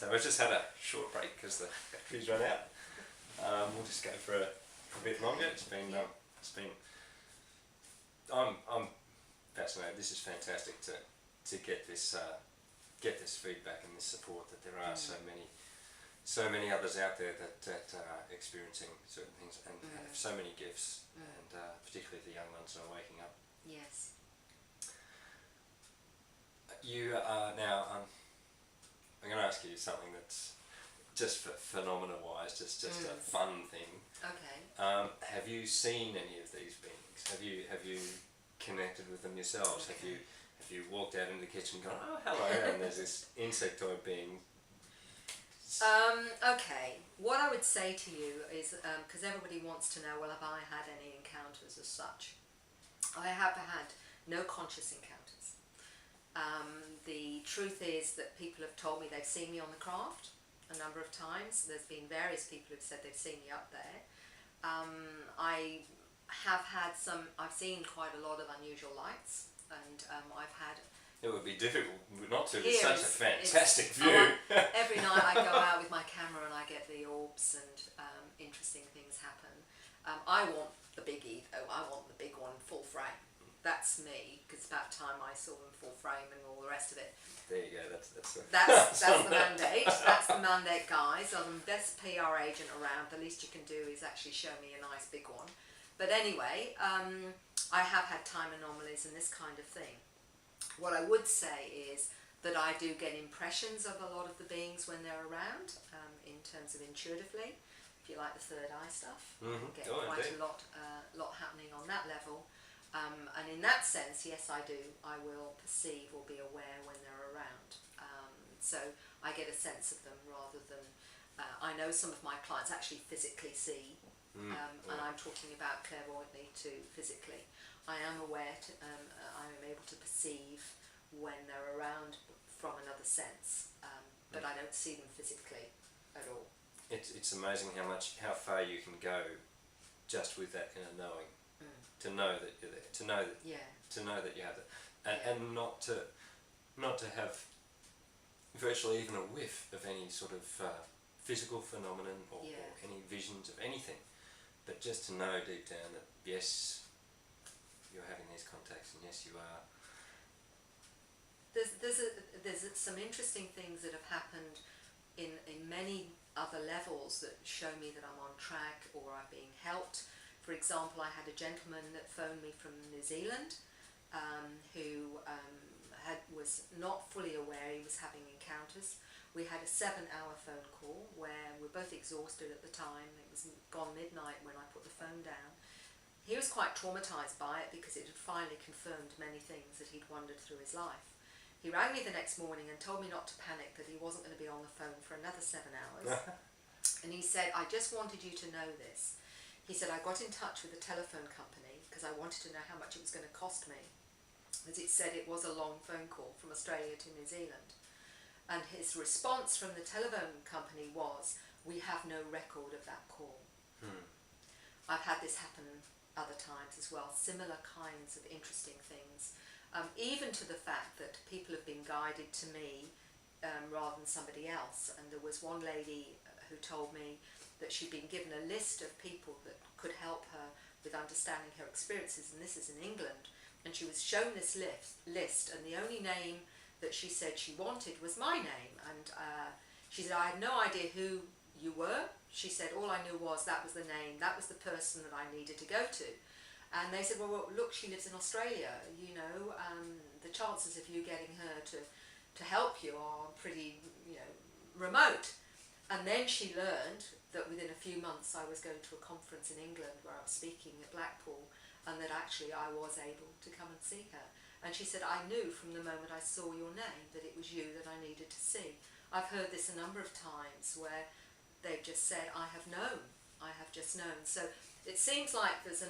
So we've just had a short break because the battery's run out. We'll just go for a bit longer. I'm fascinated. This is fantastic to get this feedback and this support, that there are so many others out there that are experiencing certain things and have so many gifts, and particularly the young ones are waking up. Yes. You are now. I'm going to ask you something that's just for phenomena-wise, just a fun thing. Okay. Have you seen any of these beings? Have you connected with them yourselves? Okay. Have you walked out in the kitchen and gone, oh hello, and there's this insectoid being? Okay. What I would say to you is, because everybody wants to know, well, have I had any encounters as such? I have had no conscious encounters. The truth is that people have told me they've seen me on the craft a number of times. There's been various people who've said they've seen me up there. I have had I've seen quite a lot of unusual lights, and I've had... It would be difficult not to. It's such a fantastic view. Every night I go out with my camera and I get the orbs, and interesting things happen. I want the biggie though. I want the big one full frame. That's me, because it's about time I saw them full frame and all the rest of it. There you go. That's the mandate. That's the mandate, guys. I'm the best PR agent around. The least you can do is actually show me a nice big one. But anyway, I have had time anomalies and this kind of thing. What I would say is that I do get impressions of a lot of the beings when they're around, in terms of intuitively, if you like the third eye stuff. Get quite a lot happening on that level. And in that sense, yes, I do. I will perceive or be aware when they're around. So I get a sense of them rather than... I know some of my clients actually physically see, and I'm talking about clairvoyantly to physically. I am aware, I am able to perceive when they're around from another sense, but I don't see them physically at all. It's amazing how far you can go just with that inner knowing. To know that you're there, to know that you have it, and not to have virtually even a whiff of any sort of physical phenomenon or any visions of anything, but just to know deep down that yes, you're having these contacts, and yes, you are. There's some interesting things that have happened in many other levels that show me that I'm on track or I'm being helped. For example, I had a gentleman that phoned me from New Zealand who was not fully aware he was having encounters. We had a 7-hour phone call where we were both exhausted at the time. It was gone midnight when I put the phone down. He was quite traumatised by it because it had finally confirmed many things that he'd wondered through his life. He rang me the next morning and told me not to panic, that he wasn't going to be on the phone for another 7 hours. And he said, I just wanted you to know this. He said, I got in touch with the telephone company because I wanted to know how much it was going to cost me. As it said, it was a long phone call from Australia to New Zealand. And his response from the telephone company was, we have no record of that call. I've had this happen other times as well, similar kinds of interesting things. Even to the fact that people have been guided to me rather than somebody else. And there was one lady who told me that she'd been given a list of people that could help her with understanding her experiences, and this is in England, and she was shown this list, and the only name that she said she wanted was my name, and she said, I had no idea who you were. She said, all I knew was that was the name, that was the person that I needed to go to. And they said, well look, she lives in Australia, you know, the chances of you getting her to help you are pretty, remote. And then she learned that within a few months I was going to a conference in England where I was speaking at Blackpool, and that actually I was able to come and see her. And she said, I knew from the moment I saw your name that it was you that I needed to see. I've heard this a number of times where they've just said, I have known, I have just known. So it seems like there's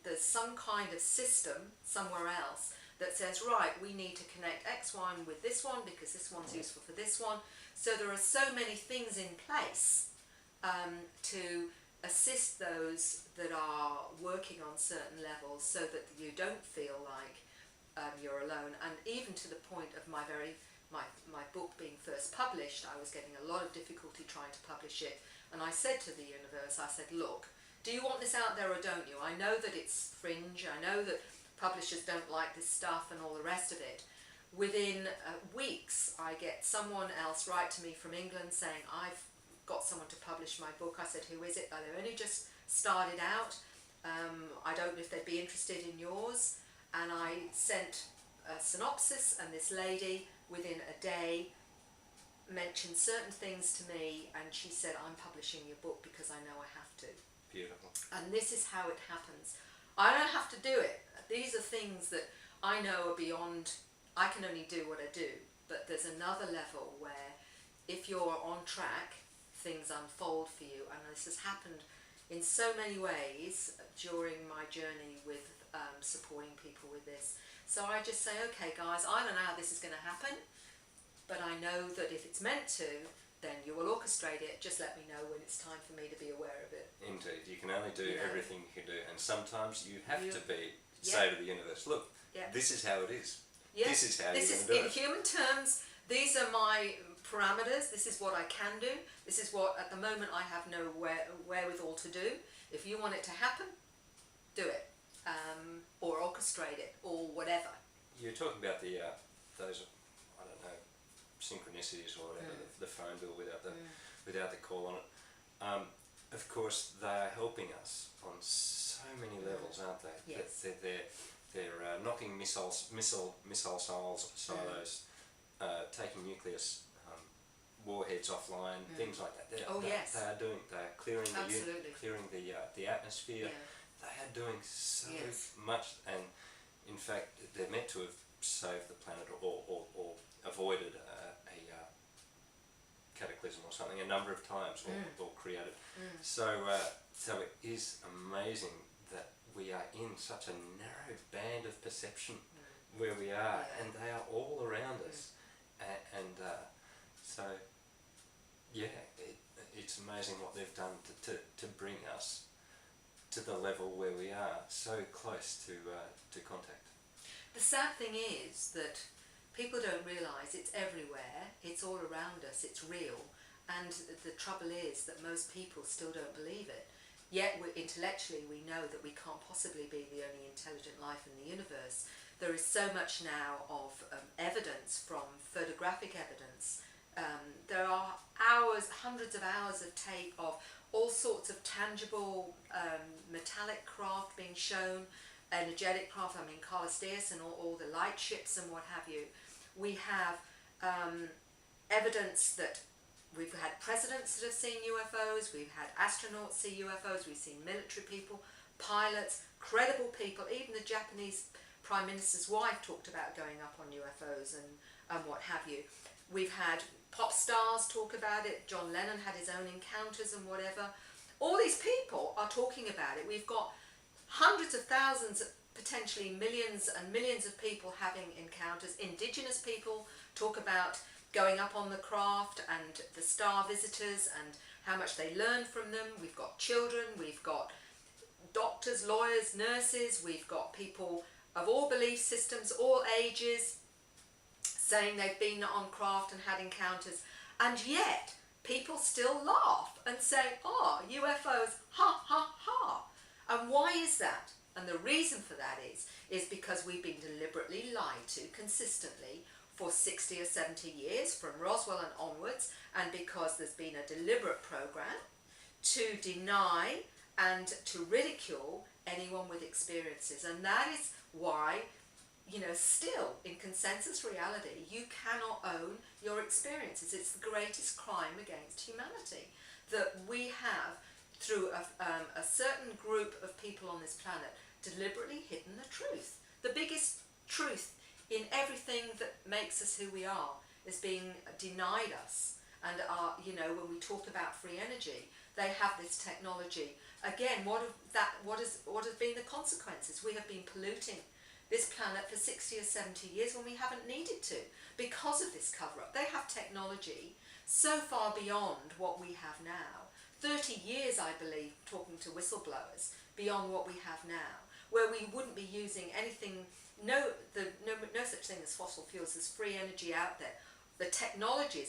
there's some kind of system somewhere else that says, right, we need to connect X one with this one because this one's useful for this one. So there are so many things in place to assist those that are working on certain levels so that you don't feel like you're alone. And even to the point of my book being first was published, I was getting a lot of difficulty trying to publish it, and I said to the universe, I said, look, do you want this out there or don't you? I know that it's fringe, I know that publishers don't like this stuff and all the rest of it. Within weeks, I get someone else write to me from England saying, I've got someone to publish my book. I said, who is it? They only just started out. I don't know if they'd be interested in yours. And I sent a synopsis, and this lady, within a day, mentioned certain things to me, and she said, I'm publishing your book because I know I have to. Beautiful. And this is how it happens. I don't have to do it. These are things that I know are beyond, I can only do what I do, but there's another level where if you're on track, things unfold for you, and this has happened in so many ways during my journey with supporting people with this. So I just say, okay guys, I don't know how this is going to happen, but I know that if it's meant to, then you will orchestrate it. Just let me know when it's time for me to be aware of it. Indeed, you can only do everything you can do, and sometimes you have to Yeah. say to the universe, look, this is how it is. Yeah. This is how you're going to do it. In human terms, these are my parameters. This is what I can do. This is what at the moment I have no wherewithal to do. If you want it to happen, do it, or orchestrate it, or whatever. You're talking about the those, I don't know, synchronicities or whatever, the phone bill without the call on it. Of course, they are helping us on so many levels, aren't they? Yes. They're knocking missile silos, taking nucleus warheads offline, things like that. They are clearing the atmosphere. Yeah. They are doing so much, and in fact, they're meant to have saved the planet or avoided a cataclysm or something a number of times, or created. So it is amazing that we are in such a narrow band of perception where we are, and they are all around us, so it's amazing what they've done to bring us to the level where we are, so close to contact. The sad thing is that people don't realise it's everywhere, it's all around us, it's real, and the trouble is that most people still don't believe it. Yet intellectually we know that we can't possibly be the only intelligent life in the universe. There is so much now of evidence, from photographic evidence. There are hundreds of hours of tape of all sorts of tangible metallic craft being shown, energetic craft, Carlos Diaz and all the light ships and what have you. We have evidence that we've had presidents that have seen UFOs, we've had astronauts see UFOs, we've seen military people, pilots, credible people, even the Japanese Prime Minister's wife talked about going up on UFOs and what have you. We've had pop stars talk about it, John Lennon had his own encounters and whatever. All these people are talking about it. We've got hundreds of thousands, potentially millions and millions of people having encounters. Indigenous people talk about going up on the craft and the star visitors and how much they learn from them. We've got children, we've got doctors, lawyers, nurses, we've got people of all belief systems, all ages, saying they've been on craft and had encounters, and yet people still laugh and say, oh, UFOs, ha ha ha. And why is that? And the reason for that is because we've been deliberately lied to consistently for 60 or 70 years, from Rodwell and onwards, and because there's been a deliberate program to deny and to ridicule anyone with experiences. And that is why, still in consensus reality, you cannot own your experiences. It's the greatest crime against humanity that we have, through a certain group of people on this planet, deliberately hidden the truth. The biggest truth in everything that makes us who we are is being denied us. And when we talk about free energy, they have this technology. Again, what have been the consequences? We have been polluting this planet for 60 or 70 years when we haven't needed to, because of this cover-up. They have technology so far beyond what we have now. 30 years, I believe, talking to whistleblowers, beyond what we have now, where we wouldn't be using anything, no such thing as fossil fuels. There's free energy out there. The technologies